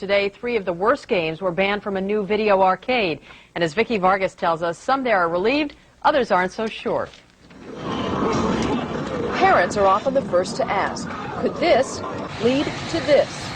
Today, 3 of the worst games were banned from a new video arcade. And as Vicky Vargas tells us, some there are relieved, others aren't so sure. Parents are often the first to ask, could this lead to this?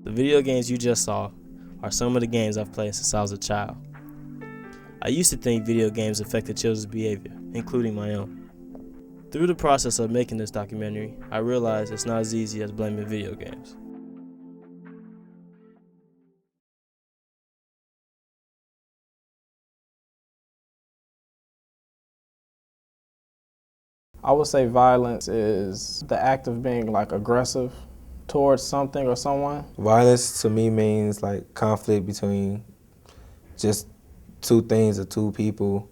The video games you just saw are some of the games I've played since I was a child. I used to think video games affected children's behavior, including my own. Through the process of making this documentary, I realized it's not as easy as blaming video games. I would say violence is the act of being like aggressive towards something or someone. Violence to me means like conflict between just two things or two people,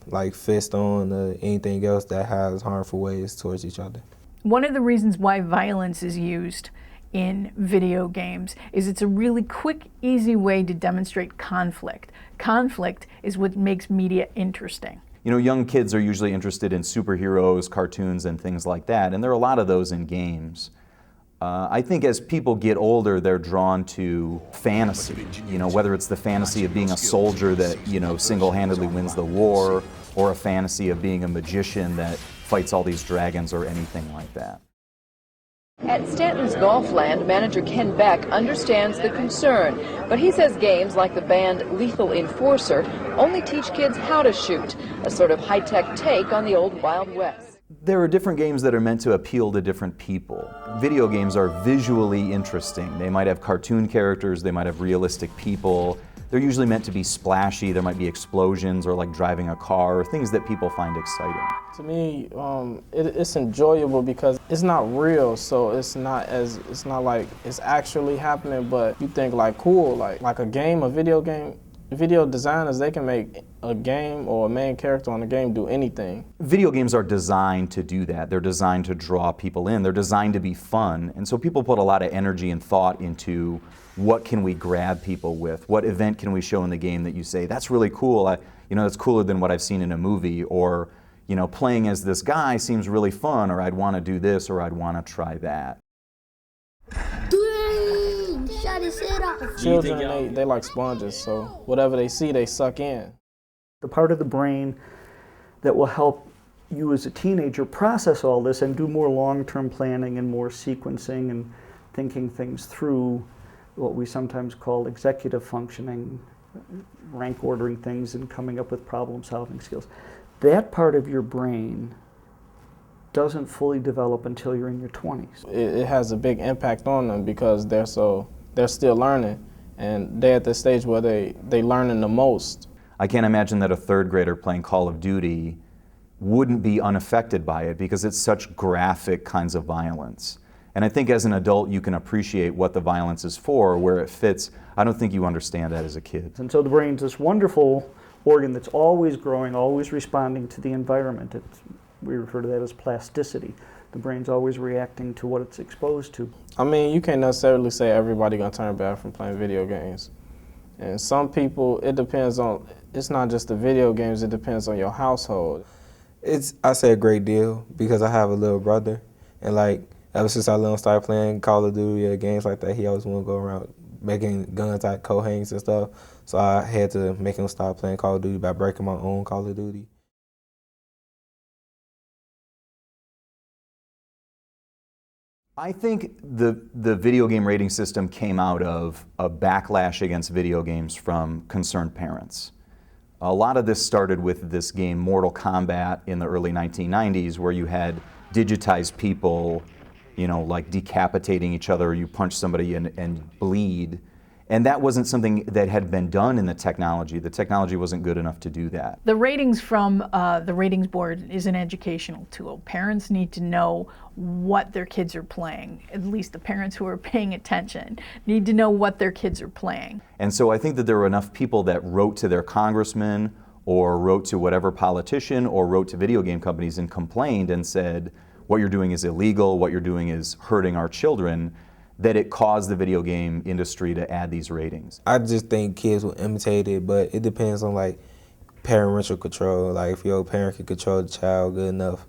like fist on or anything else that has harmful ways towards each other. One of the reasons why violence is used in video games is it's a really quick, easy way to demonstrate conflict. Conflict is what makes media interesting. You know, young kids are usually interested in superheroes, cartoons, and things like that, and there are a lot of those in games. I think as people get older, they're drawn to fantasy, you know, whether it's the fantasy of being a soldier that, you know, single-handedly wins the war, or a fantasy of being a magician that fights all these dragons or anything like that. At Stanton's Golfland, manager Ken Beck understands the concern, but he says games like the banned Lethal Enforcer only teach kids how to shoot, a sort of high-tech take on the old Wild West. There are different games that are meant to appeal to different people. Video games are visually interesting. They might have cartoon characters, they might have realistic people. They're usually meant to be splashy. There might be explosions or like driving a car, or things that people find exciting. To me, it's enjoyable because it's not real, so it's not like it's actually happening, but you think like cool, like a game, a video game. Video designers, they can make a game or a main character on a game do anything. Video games are designed to do that. They're designed to draw people in. They're designed to be fun. And so people put a lot of energy and thought into what can we grab people with? What event can we show in the game that you say, that's really cool. You know, that's cooler than what I've seen in a movie. Or, you know, playing as this guy seems really fun, or I'd want to do this, or I'd want to try that. Shut his head off. Children, they like sponges, so whatever they see, they suck in. The part of the brain that will help you as a teenager process all this and do more long-term planning and more sequencing and thinking things through, what we sometimes call executive functioning, rank ordering things and coming up with problem-solving skills. That part of your brain doesn't fully develop until you're in your 20s. It has a big impact on them because they're still learning, and they're at the stage where they learning the most. I can't imagine that a third grader playing Call of Duty wouldn't be unaffected by it because it's such graphic kinds of violence. And I think as an adult you can appreciate what the violence is for, where it fits. I don't think you understand that as a kid. And so the brain's this wonderful organ that's always growing, always responding to the environment. We refer to that as plasticity. The brain's always reacting to what it's exposed to. I mean, you can't necessarily say everybody gonna turn bad from playing video games. And some people, it depends on, it's not just the video games, it depends on your household. I say a great deal because I have a little brother, and like ever since I let him start playing Call of Duty or games like that, he always want to go around making guns like coat hangers and stuff. So I had to make him start playing Call of Duty by breaking my own Call of Duty. I think the video game rating system came out of a backlash against video games from concerned parents. A lot of this started with this game Mortal Kombat in the early 1990s, where you had digitized people, you know, like decapitating each other, or you punch somebody and bleed. And that wasn't something that had been done in the technology. The technology wasn't good enough to do that. The ratings from the ratings board is an educational tool. Parents need to know what their kids are playing. At least the parents who are paying attention need to know what their kids are playing. And so I think that there were enough people that wrote to their congressman or wrote to whatever politician or wrote to video game companies and complained and said, what you're doing is illegal, what you're doing is hurting our children, that it caused the video game industry to add these ratings. I just think kids will imitate it, but it depends on like parental control. Like if your parent can control the child good enough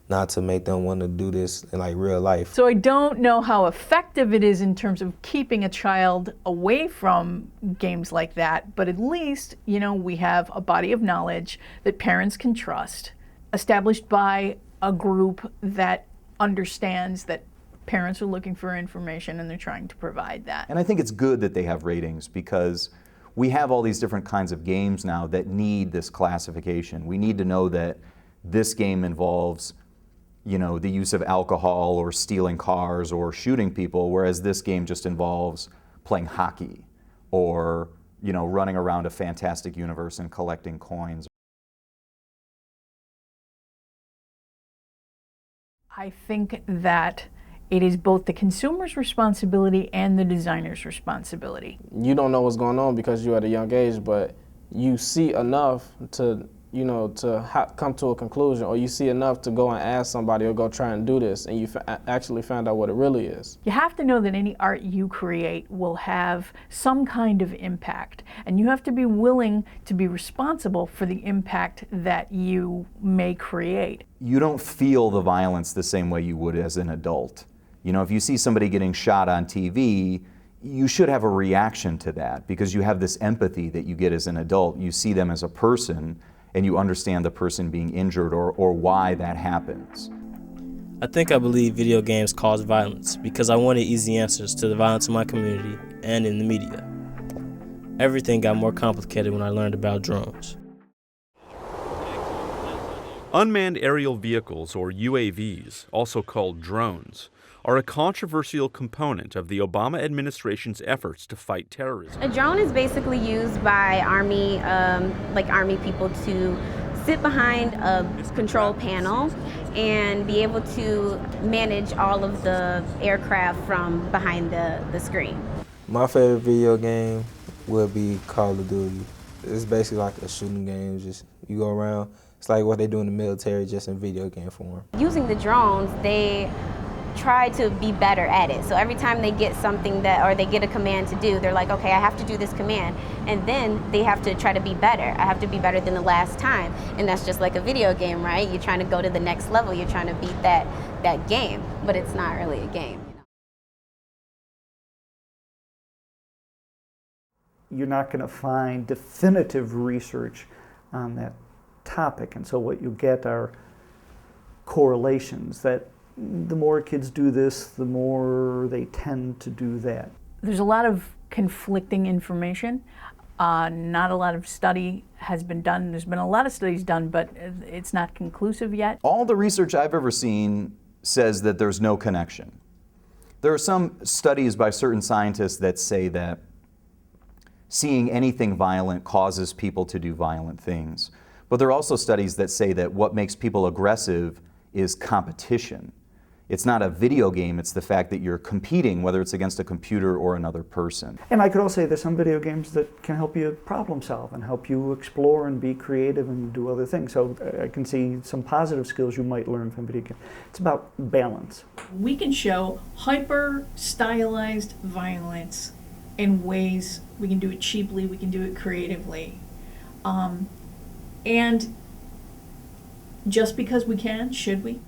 not to make them want to do this in like real life. So I don't know how effective it is in terms of keeping a child away from games like that, but at least, you know, we have a body of knowledge that parents can trust, established by a group that understands that parents are looking for information and they're trying to provide that. And I think it's good that they have ratings because we have all these different kinds of games now that need this classification. We need to know that this game involves, you know, the use of alcohol or stealing cars or shooting people, whereas this game just involves playing hockey or, you know, running around a fantastic universe and collecting coins. I think that it is both the consumer's responsibility and the designer's responsibility. You don't know what's going on because you're at a young age, but you see enough to, you know, to come to a conclusion, or you see enough to go and ask somebody or go try and do this, and you actually found out what it really is. You have to know that any art you create will have some kind of impact, and you have to be willing to be responsible for the impact that you may create. You don't feel the violence the same way you would as an adult. You know, if you see somebody getting shot on TV, you should have a reaction to that because you have this empathy that you get as an adult. You see them as a person and you understand the person being injured or why that happens. I think I believe video games cause violence because I wanted easy answers to the violence in my community and in the media. Everything got more complicated when I learned about drones. Unmanned aerial vehicles, or UAVs, also called drones, are a controversial component of the Obama administration's efforts to fight terrorism. A drone is basically used by Army people to sit behind a control panel and be able to manage all of the aircraft from behind the screen. My favorite video game would be Call of Duty. It's basically like a shooting game, just you go around. It's like what they do in the military, just in video game form. Using the drones, they try to be better at it. So every time they get something or they get a command to do, they're like, okay, I have to do this command. And then they have to try to be better. I have to be better than the last time. And that's just like a video game, right? You're trying to go to the next level. You're trying to beat that game, but it's not really a game. You're not going to find definitive research on that topic. And so what you get are correlations that the more kids do this, the more they tend to do that. There's a lot of conflicting information. Not a lot of study has been done. There's been a lot of studies done, but it's not conclusive yet. All the research I've ever seen says that there's no connection. There are some studies by certain scientists that say that seeing anything violent causes people to do violent things. But there are also studies that say that what makes people aggressive is competition. It's not a video game, it's the fact that you're competing, whether it's against a computer or another person. And I could also say there's some video games that can help you problem solve and help you explore and be creative and do other things. So I can see some positive skills you might learn from video games. It's about balance. We can show hyper-stylized violence in ways. We can do it cheaply, we can do it creatively. And just because we can, should we?